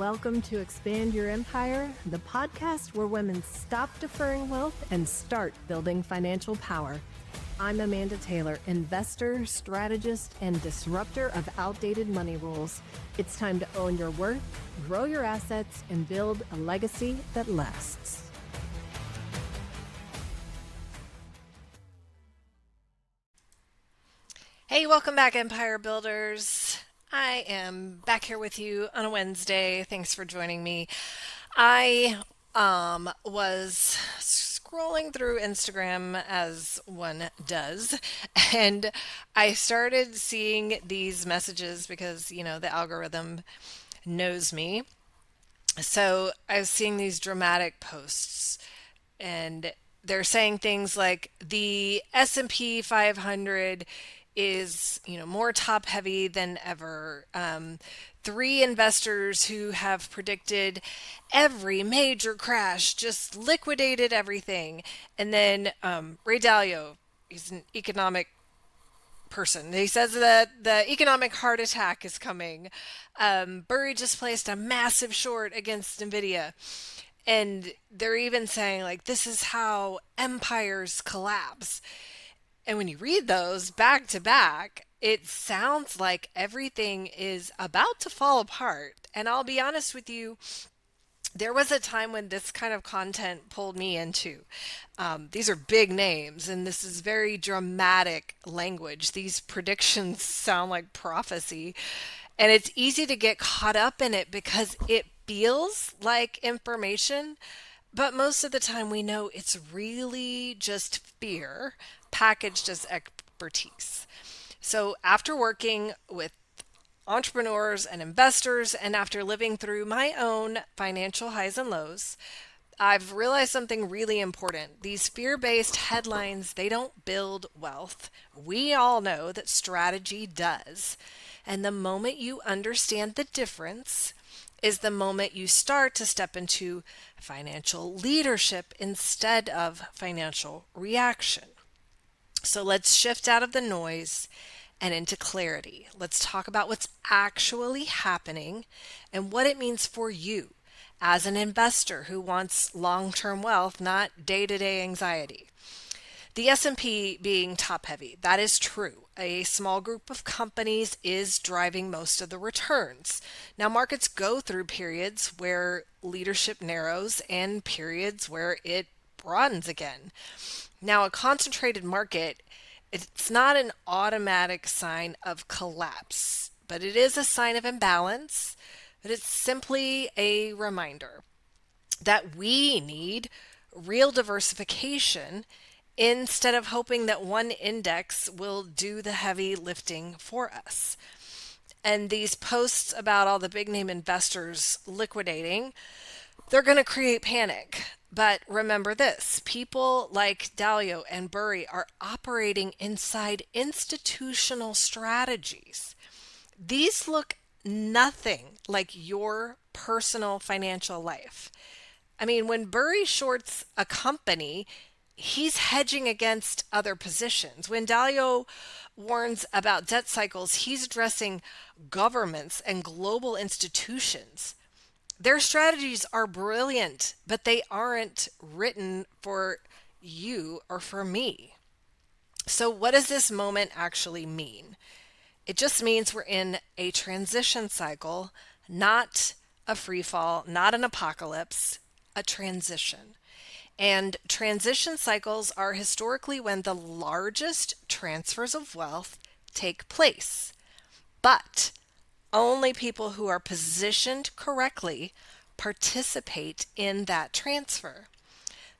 Welcome to Expand Your Empire, the podcast where women stop deferring wealth and start building financial power. I'm Amanda Taylor, investor, strategist, and disruptor of outdated money rules. It's time to own your worth, grow your assets, and build a legacy that lasts. Hey, welcome back, Empire Builders. I am back here with you on a Wednesday. Thanks for joining me. I was scrolling through Instagram as one does, and I started seeing these messages because, you know, the algorithm knows me. So I was seeing these dramatic posts, and they're saying things like the S&P 500 is, more top heavy than ever. Three investors who have predicted every major crash just liquidated everything. And then Ray Dalio, he's an economic person. He says that the economic heart attack is coming. Burry just placed a massive short against Nvidia. And they're even saying, like, this is how empires collapse. And when you read those back to back, it sounds like everything is about to fall apart. And I'll be honest with you, there was a time when this kind of content pulled me into. These are big names, and this is very dramatic language. These predictions sound like prophecy. And it's easy to get caught up in it because it feels like information. But most of the time we know it's really just fear packaged as expertise. So after working with entrepreneurs and investors, and after living through my own financial highs and lows, I've realized something really important. These fear-based headlines, they don't build wealth. We all know that strategy does. And the moment you understand the difference is the moment you start to step into financial leadership instead of financial reaction. So let's shift out of the noise and into clarity. Let's talk about what's actually happening and what it means for you as an investor who wants long-term wealth, not day-to-day anxiety. The S&P being top heavy, that is true. A small group of companies is driving most of the returns. Now, markets go through periods where leadership narrows and periods where it broadens again. Now, a concentrated market, it's not an automatic sign of collapse, but it is a sign of imbalance. But it's simply a reminder that we need real diversification instead of hoping that one index will do the heavy lifting for us. And these posts about all the big name investors liquidating, they're going to create panic. But remember this, people like Dalio and Burry are operating inside institutional strategies. These look nothing like your personal financial life. I mean, when Burry shorts a company, he's hedging against other positions. When Dalio warns about debt cycles, he's addressing governments and global institutions. Their strategies are brilliant, but they aren't written for you or for me. So what does this moment actually mean? It just means we're in a transition cycle, not a free fall, not an apocalypse, a transition. And transition cycles are historically when the largest transfers of wealth take place. But only people who are positioned correctly participate in that transfer.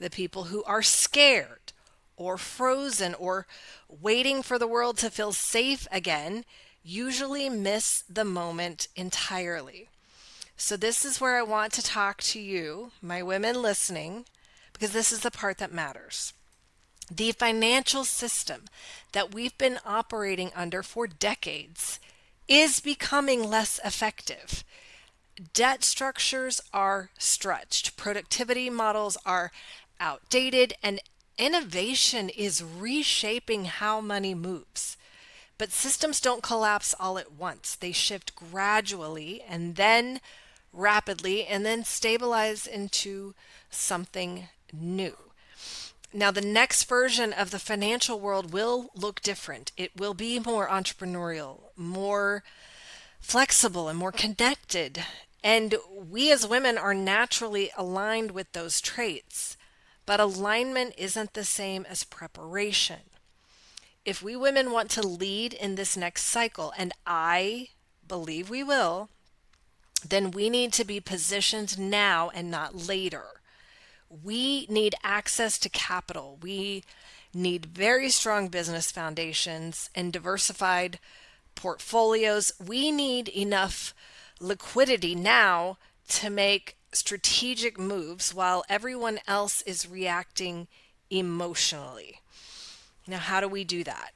The people who are scared or frozen or waiting for the world to feel safe again usually miss the moment entirely. So this is where I want to talk to you, my women listening, because this is the part that matters. The financial system that we've been operating under for decades is becoming less effective. Debt structures are stretched, productivity models are outdated, and innovation is reshaping how money moves. But systems don't collapse all at once. They shift gradually and then rapidly and then stabilize into something new. Now, the next version of the financial world will look different. It will be more entrepreneurial, more flexible, and more connected. And we as women are naturally aligned with those traits. But alignment isn't the same as preparation. If we women want to lead in this next cycle, and I believe we will, then we need to be positioned now and not later. We need access to capital. We need very strong business foundations and diversified portfolios. We need enough liquidity now to make strategic moves while everyone else is reacting emotionally. Now, how do we do that?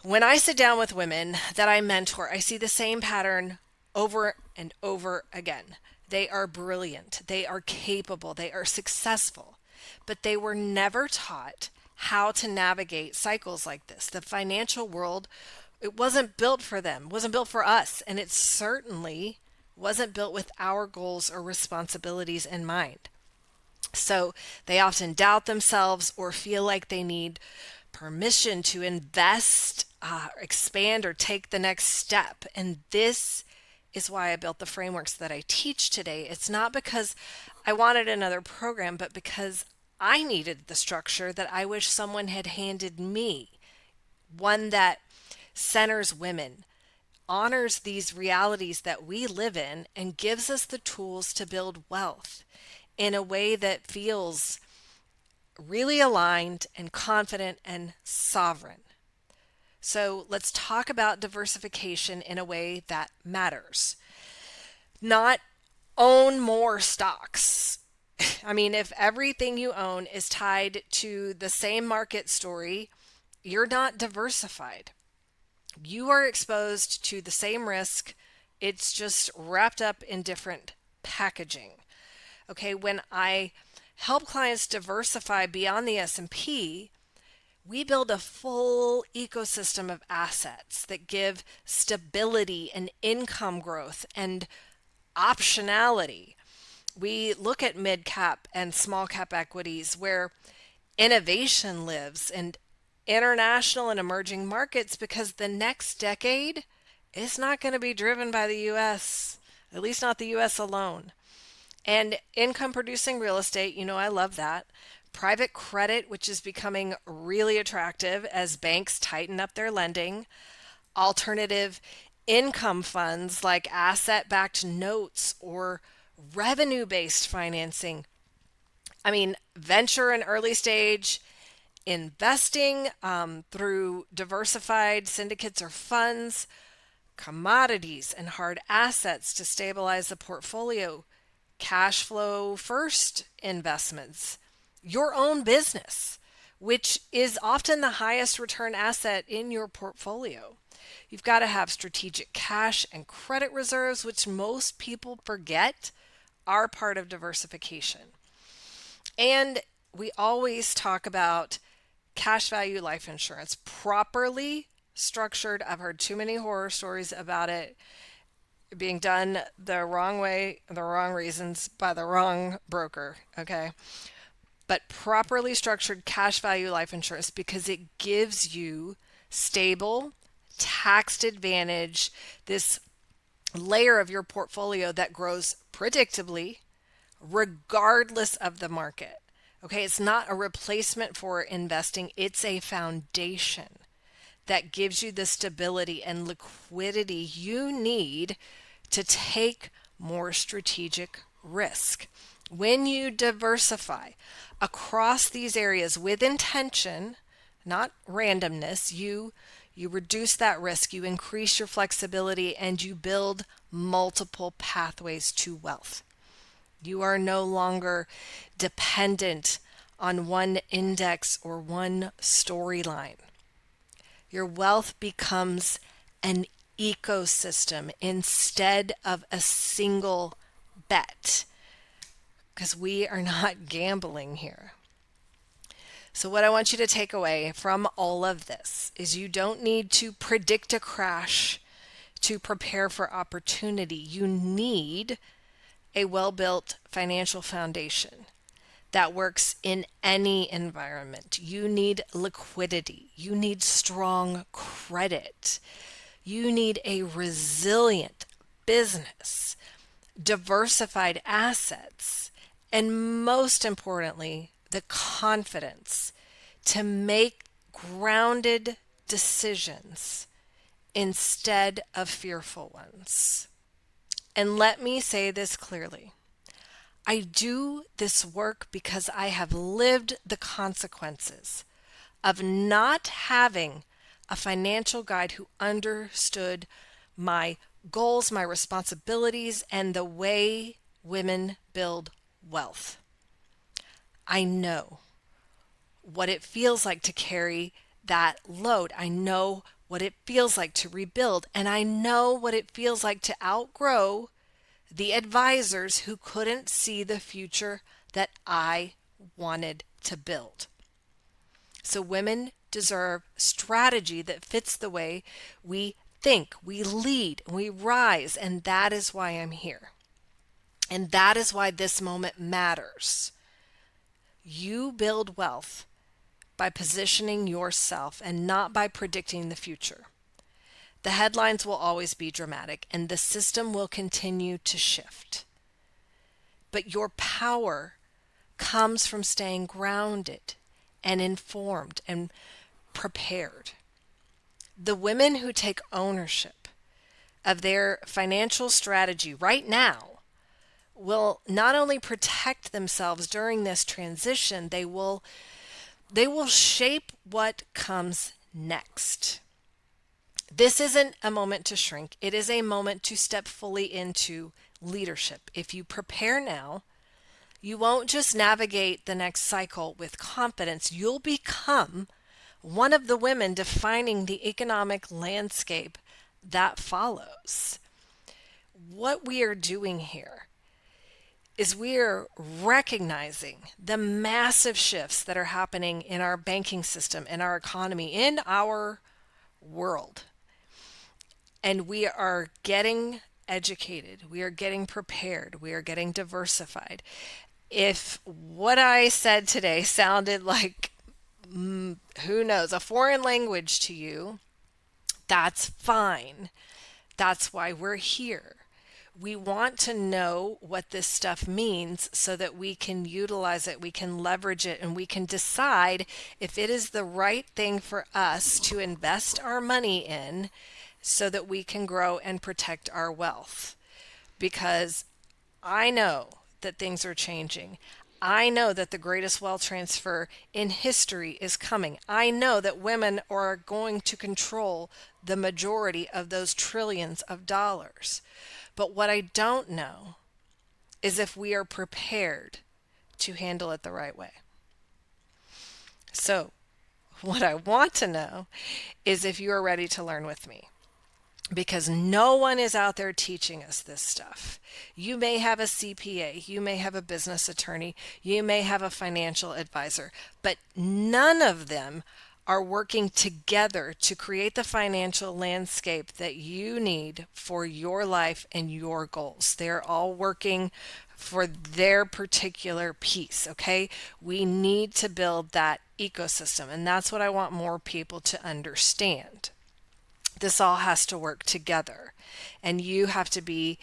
When I sit down with women that I mentor, I see the same pattern over and over again. They are brilliant, they are capable, they are successful, but they were never taught how to navigate cycles like this. The financial world, it wasn't built for them, wasn't built for us, and it certainly wasn't built with our goals or responsibilities in mind. So they often doubt themselves or feel like they need permission to invest, expand, or take the next step. And this is why I built the frameworks that I teach today. It's not because I wanted another program, but because I needed the structure that I wish someone had handed me. One that centers women, honors these realities that we live in, and gives us the tools to build wealth in a way that feels really aligned and confident and sovereign. So let's talk about diversification in a way that matters. Not own more stocks. I mean, if everything you own is tied to the same market story, you're not diversified. You are exposed to the same risk. It's just wrapped up in different packaging. Okay, when I help clients diversify beyond the S&P, we build a full ecosystem of assets that give stability and income growth and optionality. We look at mid-cap and small-cap equities where innovation lives and international and emerging markets, because the next decade is not going to be driven by the U.S., at least not the U.S. alone. And income producing real estate, I love that. Private credit, which is becoming really attractive as banks tighten up their lending. Alternative income funds like asset-backed notes or revenue-based financing. I mean, venture and early stage investing through diversified syndicates or funds, commodities and hard assets to stabilize the portfolio, cash flow first investments, your own business, which is often the highest return asset in your portfolio. You've got to have strategic cash and credit reserves, which most people forget are part of diversification. And we always talk about cash value life insurance, properly structured. I've heard too many horror stories about it being done the wrong way, the wrong reasons, by the wrong broker, okay? But properly structured cash value life insurance, because it gives you stable, taxed advantage, this layer of your portfolio that grows predictably, regardless of the market. Okay, it's not a replacement for investing, it's a foundation that gives you the stability and liquidity you need to take more strategic risk. When you diversify across these areas with intention, not randomness, you reduce that risk, you increase your flexibility, and you build multiple pathways to wealth. You are no longer dependent on one index or one storyline. Your wealth becomes an ecosystem instead of a single bet, because we are not gambling here. So what I want you to take away from all of this is you don't need to predict a crash to prepare for opportunity. You need a well-built financial foundation that works in any environment. You need liquidity. You need strong credit. You need a resilient business, diversified assets, and most importantly, the confidence to make grounded decisions instead of fearful ones. And let me say this clearly. I do this work because I have lived the consequences of not having a financial guide who understood my goals, my responsibilities, and the way women build wealth. I know what it feels like to carry that load. I know what it feels like to rebuild, and I know what it feels like to outgrow the advisors who couldn't see the future that I wanted to build. So women deserve strategy that fits the way we think, we lead, we rise, and that is why I'm here. And that is why this moment matters. You build wealth by positioning yourself and not by predicting the future. The headlines will always be dramatic, and the system will continue to shift. But your power comes from staying grounded and informed and prepared. The women who take ownership of their financial strategy right now will not only protect themselves during this transition, they will shape what comes next. This isn't a moment to shrink. It is a moment to step fully into leadership. If you prepare now, you won't just navigate the next cycle with confidence. You'll become one of the women defining the economic landscape that follows. What we are doing here is we are recognizing the massive shifts that are happening in our banking system, in our economy, in our world. And we are getting educated. We are getting prepared. We are getting diversified. If what I said today sounded like, who knows, a foreign language to you, that's fine. That's why we're here. We want to know what this stuff means so that we can utilize it, we can leverage it, and we can decide if it is the right thing for us to invest our money in so that we can grow and protect our wealth. Because I know that things are changing. I know that the greatest wealth transfer in history is coming. I know that women are going to control the majority of those trillions of dollars. But what I don't know is if we are prepared to handle it the right way. So, what I want to know is if you are ready to learn with me. Because no one is out there teaching us this stuff. You may have a CPA, you may have a business attorney, you may have a financial advisor, but none of them are working together to create the financial landscape that you need for your life and your goals. They're all working for their particular piece, okay? We need to build that ecosystem, and that's what I want more people to understand. This all has to work together, and you have to be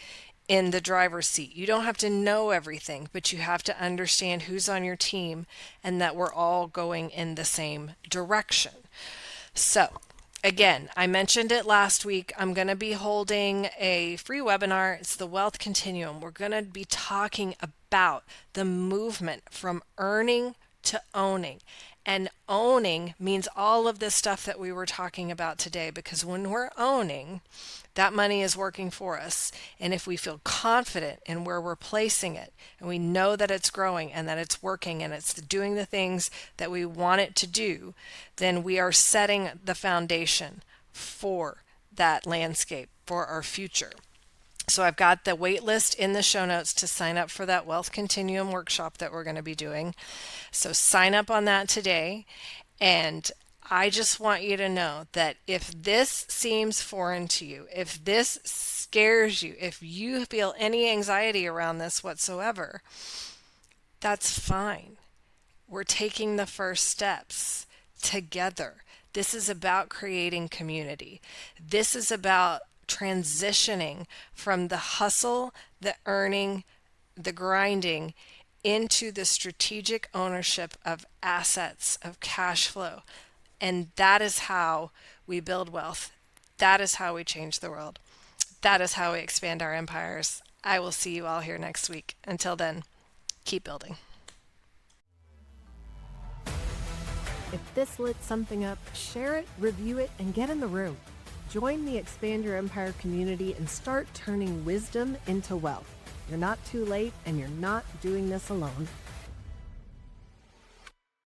in the driver's seat. You don't have to know everything, but you have to understand who's on your team and that we're all going in the same direction. So, again, I mentioned it last week. I'm going to be holding a free webinar. It's the Wealth Continuum. We're going to be talking about the movement from earning to owning. And owning means all of this stuff that we were talking about today, because when we're owning, that money is working for us. And if we feel confident in where we're placing it, and we know that it's growing and that it's working and it's doing the things that we want it to do, then we are setting the foundation for that landscape, for our future. So I've got the wait list in the show notes to sign up for that Wealth Continuum workshop that we're going to be doing. So sign up on that today, and I just want you to know that if this seems foreign to you, if this scares you, if you feel any anxiety around this whatsoever, that's fine. We're taking the first steps together. This is about creating community. This is about transitioning from the hustle, the earning, the grinding into the strategic ownership of assets, of cash flow. And that is how we build wealth. That is how we change the world. That is how we expand our empires. I will see you all here next week. Until then, keep building. If this lit something up, share it, review it, and get in the room. Join the Expand Your Empire community and start turning wisdom into wealth. You're not too late, and you're not doing this alone.